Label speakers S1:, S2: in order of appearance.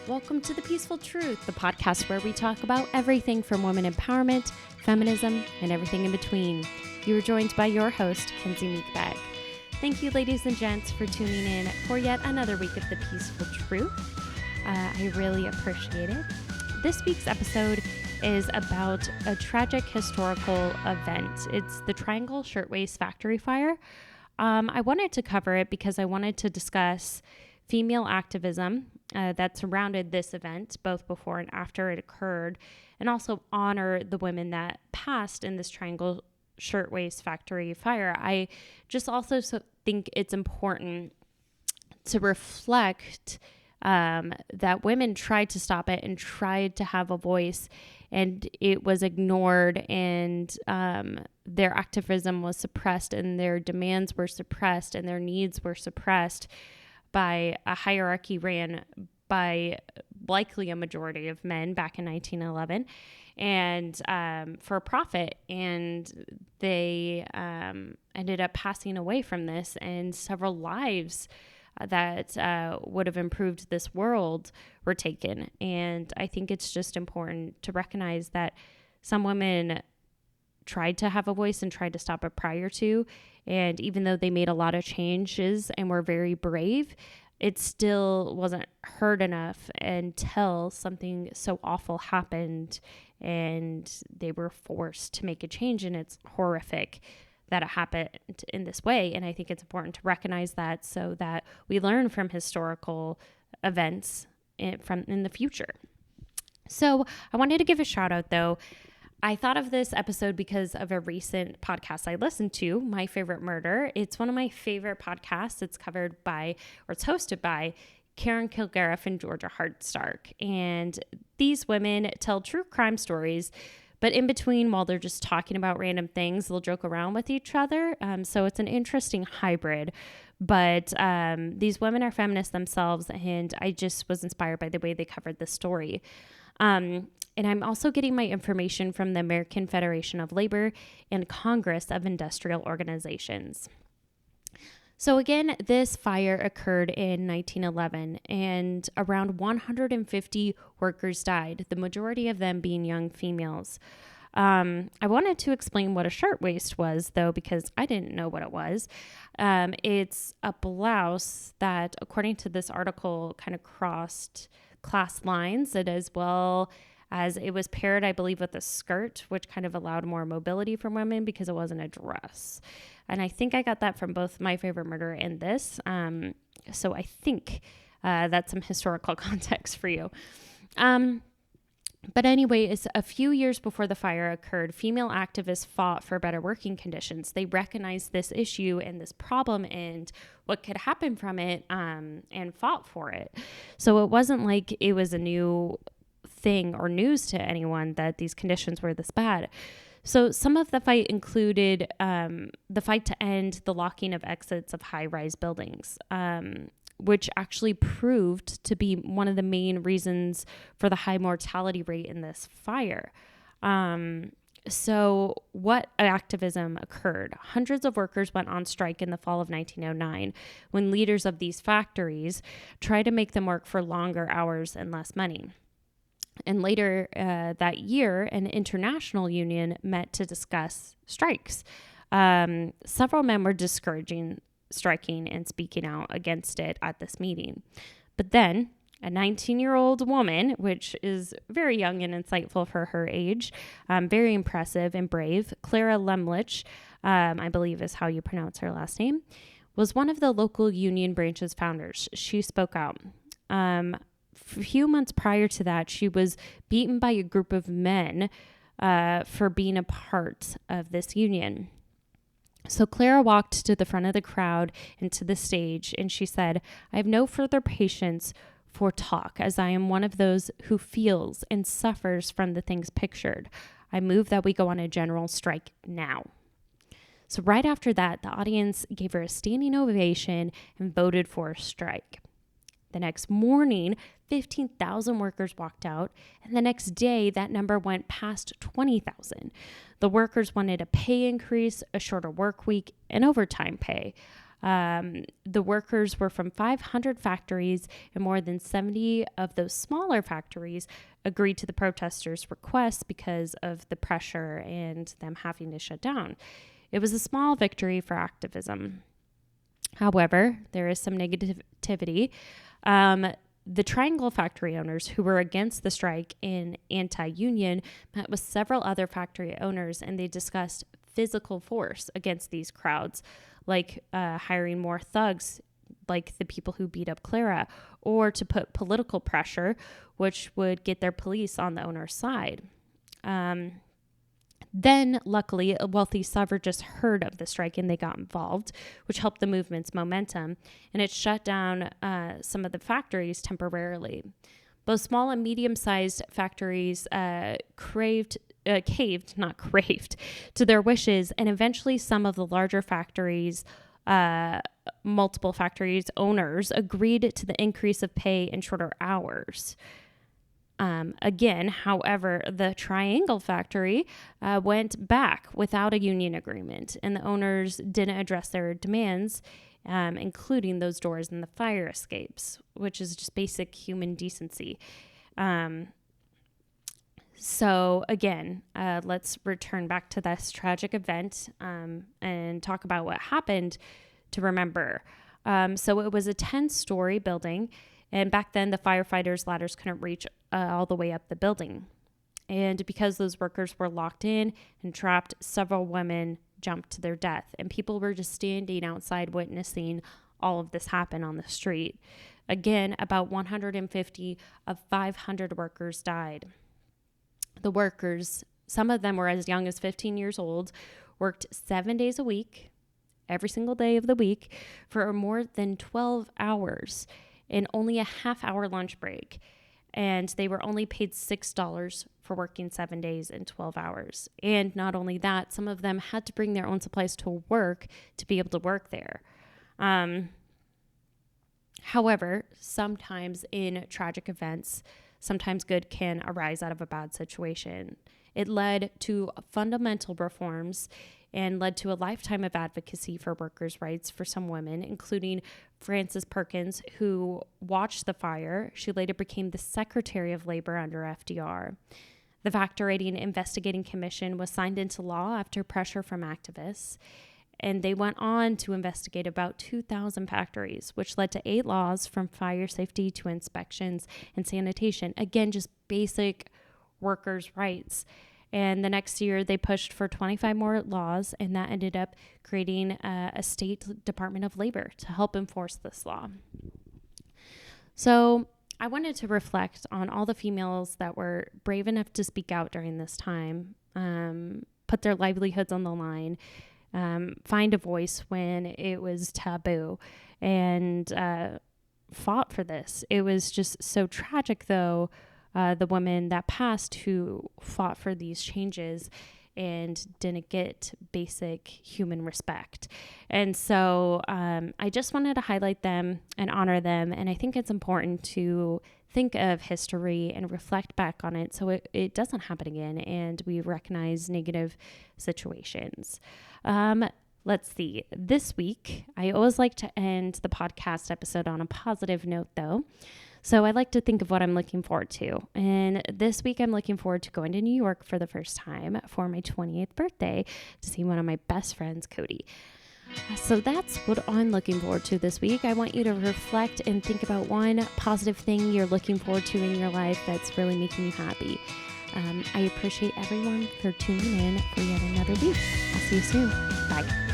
S1: Welcome to The Peaceful Truth, the podcast where we talk about everything from women empowerment, feminism, and everything in between. You are joined by your host, Kenzie Meekbag. Thank you, ladies and gents, for tuning in for yet another week of The Peaceful Truth. I really appreciate it. This week's episode is about a tragic historical event. It's the Triangle Shirtwaist Factory Fire. I wanted to cover it because I wanted to discuss female activism that surrounded this event, both before and after it occurred, and also honor the women that passed in this Triangle Shirtwaist Factory Fire. I just also think it's important to reflect that women tried to stop it and tried to have a voice, and it was ignored, and their activism was suppressed, and their demands were suppressed, and their needs were suppressed by a hierarchy ran by likely a majority of men back in 1911 and for profit. And they ended up passing away from this, and several lives that would have improved this world were taken. And I think it's just important to recognize that some women tried to have a voice and tried to stop it prior to. And even though they made a lot of changes and were very brave, it still wasn't heard enough until something so awful happened and they were forced to make a change. And it's horrific that it happened in this way. And I think it's important to recognize that so that we learn from historical events in the future. So I wanted to give a shout out though. I thought of this episode because of a recent podcast I listened to, My Favorite Murder. It's one of my favorite podcasts. It's it's hosted by Karen Kilgariff and Georgia Hardstark. And these women tell true crime stories, but in between, while they're just talking about random things, they'll joke around with each other. So it's an interesting hybrid. But these women are feminists themselves, and I just was inspired by the way they covered the story. And I'm also getting my information from the American Federation of Labor and Congress of Industrial Organizations. So again, this fire occurred in 1911, and around 150 workers died, the majority of them being young females. I wanted to explain what a shirtwaist was, though, because I didn't know what it was. It's a blouse that, according to this article, kind of crossed class lines, and as well as it was paired, I believe, with a skirt, which kind of allowed more mobility for women because it wasn't a dress. And I think I got that from both My Favorite Murder and this. So I think that's some historical context for you. But anyway, it's a few years before the fire occurred, female activists fought for better working conditions. They recognized this issue and this problem and what could happen from it, and fought for it. So it wasn't like it was a new thing or news to anyone that these conditions were this bad. So some of the fight included the fight to end the locking of exits of high-rise buildings, which actually proved to be one of the main reasons for the high mortality rate in this fire. So what activism occurred? Hundreds of workers went on strike in the fall of 1909 when leaders of these factories tried to make them work for longer hours and less money. And later that year, an international union met to discuss strikes. Several men were discouraging striking and speaking out against it at this meeting. But then a 19-year-old woman, which is very young and insightful for her age, very impressive and brave, Clara Lemlich, I believe is how you pronounce her last name, was one of the local union branch's founders. She spoke out. A few months prior to that, she was beaten by a group of men for being a part of this union. So Clara walked to the front of the crowd and to the stage, and she said, "I have no further patience for talk, as I am one of those who feels and suffers from the things pictured. I move that we go on a general strike now." So right after that, the audience gave her a standing ovation and voted for a strike. The next morning, 15,000 workers walked out, and the next day, that number went past 20,000. The workers wanted a pay increase, a shorter work week, and overtime pay. The workers were from 500 factories, and more than 70 of those smaller factories agreed to the protesters' requests because of the pressure and them having to shut down. It was a small victory for activism. However, there is some negativity. The Triangle factory owners who were against the strike and anti-union met with several other factory owners, and they discussed physical force against these crowds, like hiring more thugs, like the people who beat up Clara, or to put political pressure, which would get their police on the owner's side. Then, luckily, wealthy suffragists heard of the strike and they got involved, which helped the movement's momentum, and it shut down some of the factories temporarily. Both small and medium-sized factories caved to their wishes, and eventually some of the larger factories, multiple factories owners, agreed to the increase of pay and shorter hours. Again, however, the Triangle factory went back without a union agreement, and the owners didn't address their demands, including those doors and the fire escapes, which is just basic human decency. So again, let's return back to this tragic event and talk about what happened to remember. So it was a 10-story building, and back then the firefighters' ladders couldn't reach all the way up the building. And because those workers were locked in and trapped, several women jumped to their death, and people were just standing outside witnessing all of this happen on the street. Again, about 150 of 500 workers died. The workers, some of them were as young as 15 years old, worked 7 days a week, every single day of the week, for more than 12 hours and only a half-hour lunch break. And they were only paid $6 for working 7 days and 12 hours. And not only that, some of them had to bring their own supplies to work to be able to work there. However, sometimes in tragic events, sometimes good can arise out of a bad situation. It led to fundamental reforms and led to a lifetime of advocacy for workers' rights for some women, including Frances Perkins, who watched the fire. She later became the Secretary of Labor under FDR. The Factory Investigating Commission was signed into law after pressure from activists, and they went on to investigate about 2,000 factories, which led to 8 laws from fire safety to inspections and sanitation. Again, just basic workers' rights. And the next year, they pushed for 25 more laws, and that ended up creating a state Department of Labor to help enforce this law. So I wanted to reflect on all the females that were brave enough to speak out during this time, put their livelihoods on the line, find a voice when it was taboo, and fought for this. It was just so tragic, though, the women that passed who fought for these changes and didn't get basic human respect. And so I just wanted to highlight them and honor them. And I think it's important to think of history and reflect back on it so it doesn't happen again and we recognize negative situations. Let's see. This week, I always like to end the podcast episode on a positive note, though. So I like to think of what I'm looking forward to. And this week, I'm looking forward to going to New York for the first time for my 28th birthday to see one of my best friends, Cody. So that's what I'm looking forward to this week. I want you to reflect and think about one positive thing you're looking forward to in your life that's really making you happy. I appreciate everyone for tuning in for yet another week. I'll see you soon. Bye.